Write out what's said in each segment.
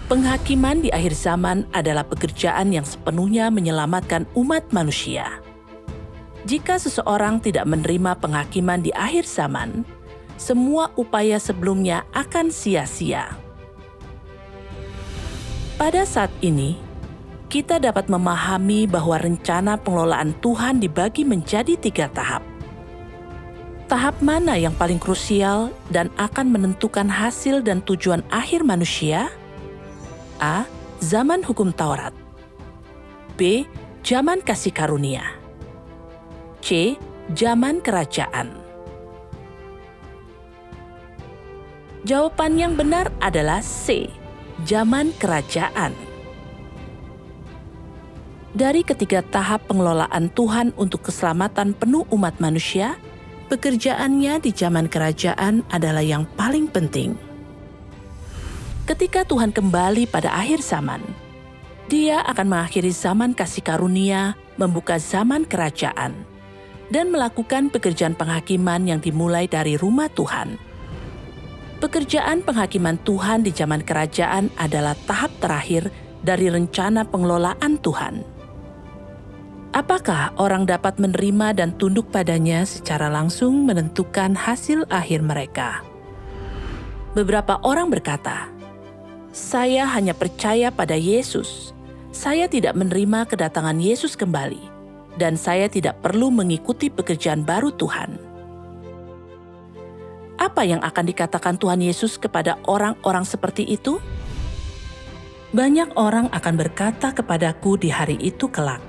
Penghakiman di akhir zaman adalah pekerjaan yang sepenuhnya menyelamatkan umat manusia. Jika seseorang tidak menerima penghakiman di akhir zaman, semua upaya sebelumnya akan sia-sia. Pada saat ini, kita dapat memahami bahwa rencana pengelolaan Tuhan dibagi menjadi 3 tahap. Tahap mana yang paling krusial dan akan menentukan hasil dan tujuan akhir manusia? A. Zaman hukum Taurat. B. Zaman kasih karunia. C. Zaman kerajaan. Jawaban yang benar adalah C. Zaman kerajaan. Dari ketiga tahap pengelolaan Tuhan untuk keselamatan penuh umat manusia, pekerjaannya di zaman kerajaan adalah yang paling penting. Ketika Tuhan kembali pada akhir zaman, Dia akan mengakhiri zaman kasih karunia, membuka zaman kerajaan, dan melakukan pekerjaan penghakiman yang dimulai dari rumah Tuhan. Pekerjaan penghakiman Tuhan di zaman kerajaan adalah tahap terakhir dari rencana pengelolaan Tuhan. Apakah orang dapat menerima dan tunduk padanya secara langsung menentukan hasil akhir mereka? Beberapa orang berkata, "Saya hanya percaya pada Yesus. Saya tidak menerima kedatangan Yesus kembali, dan saya tidak perlu mengikuti pekerjaan baru Tuhan." Apa yang akan dikatakan Tuhan Yesus kepada orang-orang seperti itu? Banyak orang akan berkata kepadaku di hari itu kelak,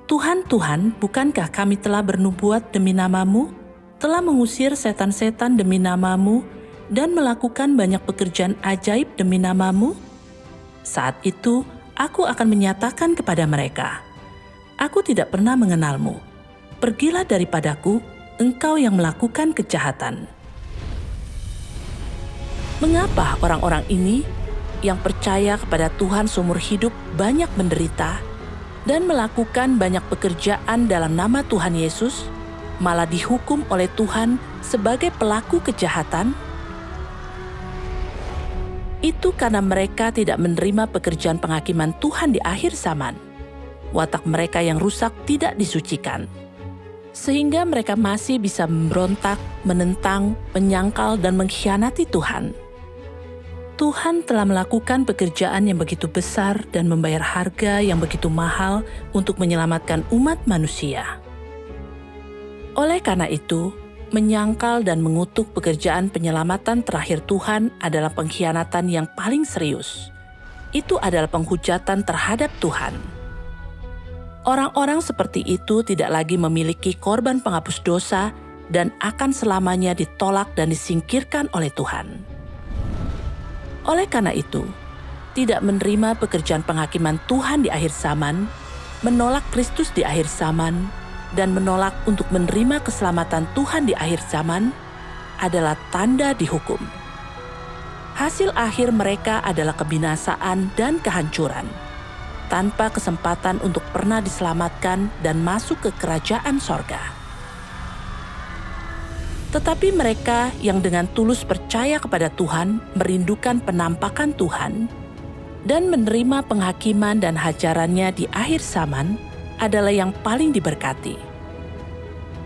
"Tuhan, Tuhan, bukankah kami telah bernubuat demi nama-Mu, telah mengusir setan-setan demi nama-Mu, dan melakukan banyak pekerjaan ajaib demi nama-Mu?" Saat itu, aku akan menyatakan kepada mereka, "Aku tidak pernah mengenalmu. Pergilah daripadaku, engkau yang melakukan kejahatan." Mengapa orang-orang ini yang percaya kepada Tuhan seumur hidup banyak menderita dan melakukan banyak pekerjaan dalam nama Tuhan Yesus, malah dihukum oleh Tuhan sebagai pelaku kejahatan? Itu karena mereka tidak menerima pekerjaan penghakiman Tuhan di akhir zaman. Watak mereka yang rusak tidak disucikan, sehingga mereka masih bisa memberontak, menentang, menyangkal, dan mengkhianati Tuhan. Tuhan telah melakukan pekerjaan yang begitu besar dan membayar harga yang begitu mahal untuk menyelamatkan umat manusia. Oleh karena itu, menyangkal dan mengutuk pekerjaan penyelamatan terakhir Tuhan adalah pengkhianatan yang paling serius. Itu adalah penghujatan terhadap Tuhan. Orang-orang seperti itu tidak lagi memiliki korban penghapus dosa dan akan selamanya ditolak dan disingkirkan oleh Tuhan. Oleh karena itu, tidak menerima pekerjaan penghakiman Tuhan di akhir zaman, menolak Kristus di akhir zaman, dan menolak untuk menerima keselamatan Tuhan di akhir zaman adalah tanda dihukum. Hasil akhir mereka adalah kebinasaan dan kehancuran, tanpa kesempatan untuk pernah diselamatkan dan masuk ke kerajaan sorga. Tetapi mereka yang dengan tulus percaya kepada Tuhan, merindukan penampakan Tuhan, dan menerima penghakiman dan hajarannya di akhir zaman adalah yang paling diberkati.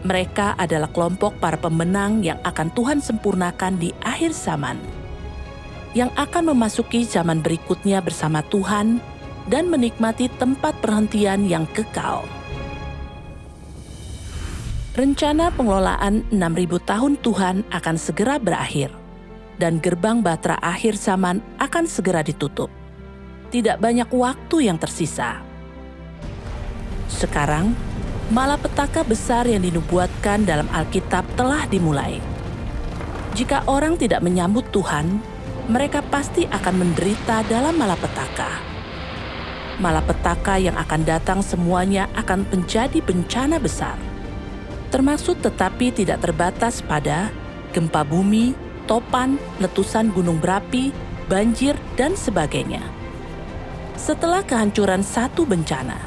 Mereka adalah kelompok para pemenang yang akan Tuhan sempurnakan di akhir zaman, yang akan memasuki zaman berikutnya bersama Tuhan dan menikmati tempat perhentian yang kekal. Rencana pengelolaan 6.000 tahun Tuhan akan segera berakhir, dan gerbang bahtera akhir zaman akan segera ditutup. Tidak banyak waktu yang tersisa. Sekarang, malapetaka besar yang dinubuatkan dalam Alkitab telah dimulai. Jika orang tidak menyambut Tuhan, mereka pasti akan menderita dalam malapetaka. Malapetaka yang akan datang semuanya akan menjadi bencana besar, termasuk tetapi tidak terbatas pada gempa bumi, topan, letusan gunung berapi, banjir, dan sebagainya. Setelah kehancuran satu bencana,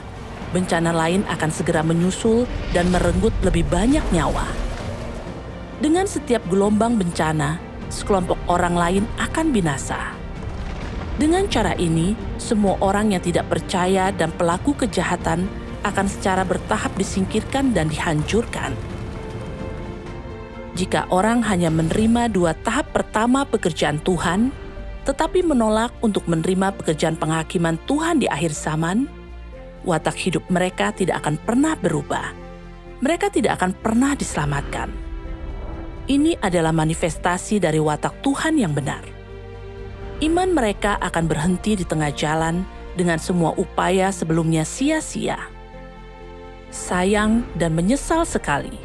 bencana lain akan segera menyusul dan merenggut lebih banyak nyawa. Dengan setiap gelombang bencana, sekelompok orang lain akan binasa. Dengan cara ini, semua orang yang tidak percaya dan pelaku kejahatan akan secara bertahap disingkirkan dan dihancurkan. Jika orang hanya menerima 2 tahap pertama pekerjaan Tuhan, tetapi menolak untuk menerima pekerjaan penghakiman Tuhan di akhir zaman, watak hidup mereka tidak akan pernah berubah. Mereka tidak akan pernah diselamatkan. Ini adalah manifestasi dari watak Tuhan yang benar. Iman mereka akan berhenti di tengah jalan dengan semua upaya sebelumnya sia-sia. Sayang dan menyesal sekali.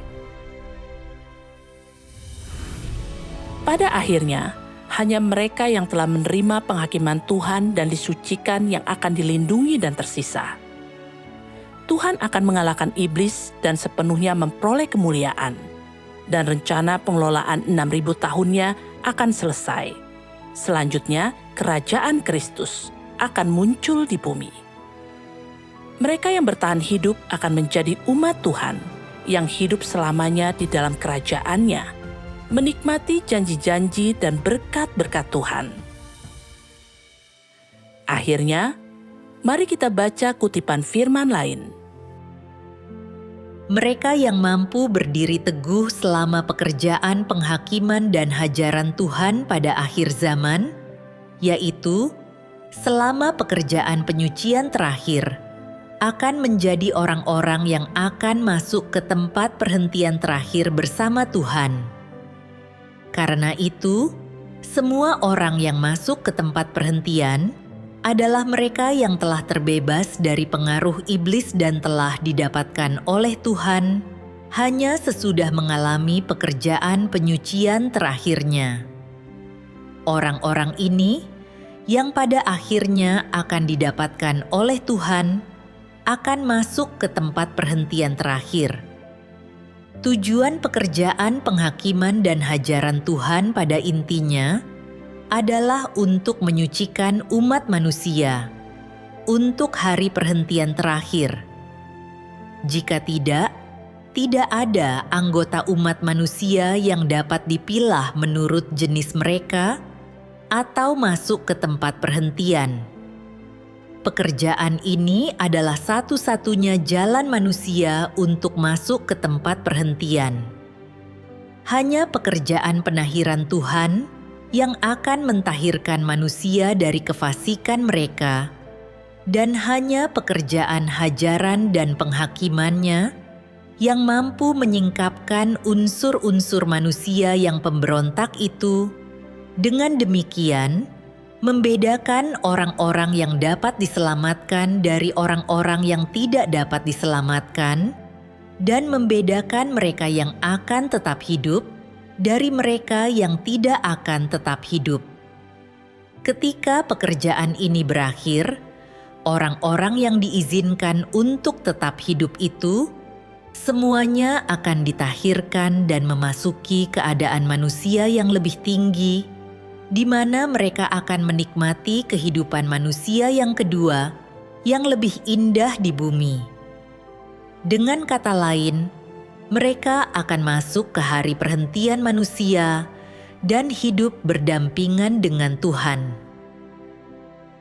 Pada akhirnya, hanya mereka yang telah menerima penghakiman Tuhan dan disucikan yang akan dilindungi dan tersisa. Tuhan akan mengalahkan iblis dan sepenuhnya memperoleh kemuliaan. Dan rencana pengelolaan 6.000 tahunnya akan selesai. Selanjutnya, kerajaan Kristus akan muncul di bumi. Mereka yang bertahan hidup akan menjadi umat Tuhan yang hidup selamanya di dalam kerajaannya, menikmati janji-janji dan berkat-berkat Tuhan. Akhirnya, mari kita baca kutipan firman lain. Mereka yang mampu berdiri teguh selama pekerjaan penghakiman dan hajaran Tuhan pada akhir zaman, yaitu selama pekerjaan penyucian terakhir, akan menjadi orang-orang yang akan masuk ke tempat perhentian terakhir bersama Tuhan. Karena itu, semua orang yang masuk ke tempat perhentian adalah mereka yang telah terbebas dari pengaruh iblis dan telah didapatkan oleh Tuhan hanya sesudah mengalami pekerjaan penyucian terakhirnya. Orang-orang ini yang pada akhirnya akan didapatkan oleh Tuhan akan masuk ke tempat perhentian terakhir. Tujuan pekerjaan penghakiman dan hajaran Tuhan pada intinya adalah untuk menyucikan umat manusia untuk hari perhentian terakhir. Jika tidak ada anggota umat manusia yang dapat dipilah menurut jenis mereka atau masuk ke tempat perhentian. Pekerjaan ini adalah satu-satunya jalan manusia untuk masuk ke tempat perhentian. Hanya pekerjaan penahiran Tuhan yang akan mentahirkan manusia dari kefasikan mereka, dan hanya pekerjaan hajaran dan penghakimannya yang mampu menyingkapkan unsur-unsur manusia yang pemberontak itu. Dengan demikian, membedakan orang-orang yang dapat diselamatkan dari orang-orang yang tidak dapat diselamatkan, dan membedakan mereka yang akan tetap hidup dari mereka yang tidak akan tetap hidup. Ketika pekerjaan ini berakhir, orang-orang yang diizinkan untuk tetap hidup itu semuanya akan ditahirkan dan memasuki keadaan manusia yang lebih tinggi, di mana mereka akan menikmati kehidupan manusia yang kedua, yang lebih indah di bumi. Dengan kata lain, mereka akan masuk ke hari perhentian manusia dan hidup berdampingan dengan Tuhan.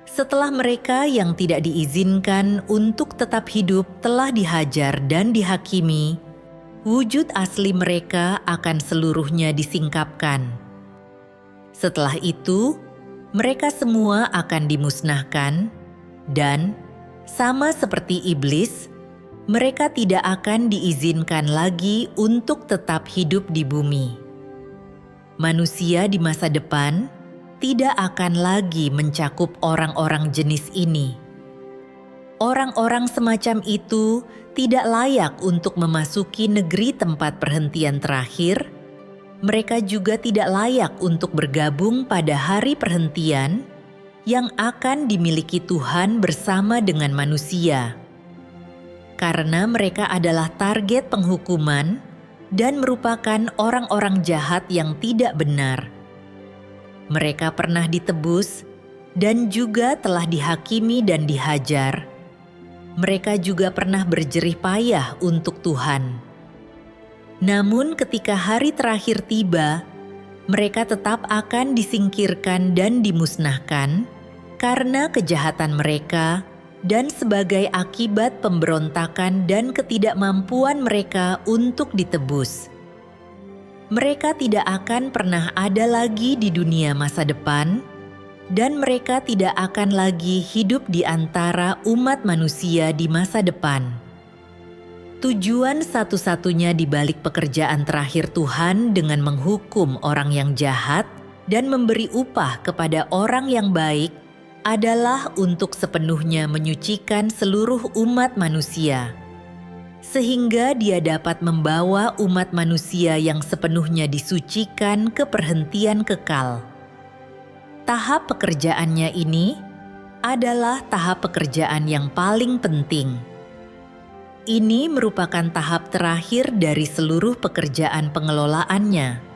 Setelah mereka yang tidak diizinkan untuk tetap hidup telah dihajar dan dihakimi, wujud asli mereka akan seluruhnya disingkapkan. Setelah itu, mereka semua akan dimusnahkan, dan sama seperti iblis, mereka tidak akan diizinkan lagi untuk tetap hidup di bumi. Manusia di masa depan tidak akan lagi mencakup orang-orang jenis ini. Orang-orang semacam itu tidak layak untuk memasuki negeri tempat perhentian terakhir. Mereka juga tidak layak untuk bergabung pada hari perhentian yang akan dimiliki Tuhan bersama dengan manusia. Karena mereka adalah target penghukuman dan merupakan orang-orang jahat yang tidak benar. Mereka pernah ditebus dan juga telah dihakimi dan dihajar. Mereka juga pernah berjerih payah untuk Tuhan. Namun ketika hari terakhir tiba, mereka tetap akan disingkirkan dan dimusnahkan karena kejahatan mereka dan sebagai akibat pemberontakan dan ketidakmampuan mereka untuk ditebus. Mereka tidak akan pernah ada lagi di dunia masa depan, dan mereka tidak akan lagi hidup di antara umat manusia di masa depan. Tujuan satu-satunya di balik pekerjaan terakhir Tuhan dengan menghukum orang yang jahat dan memberi upah kepada orang yang baik adalah untuk sepenuhnya menyucikan seluruh umat manusia, sehingga Dia dapat membawa umat manusia yang sepenuhnya disucikan ke perhentian kekal. Tahap pekerjaannya ini adalah tahap pekerjaan yang paling penting. Ini merupakan tahap terakhir dari seluruh pekerjaan pengelolaannya.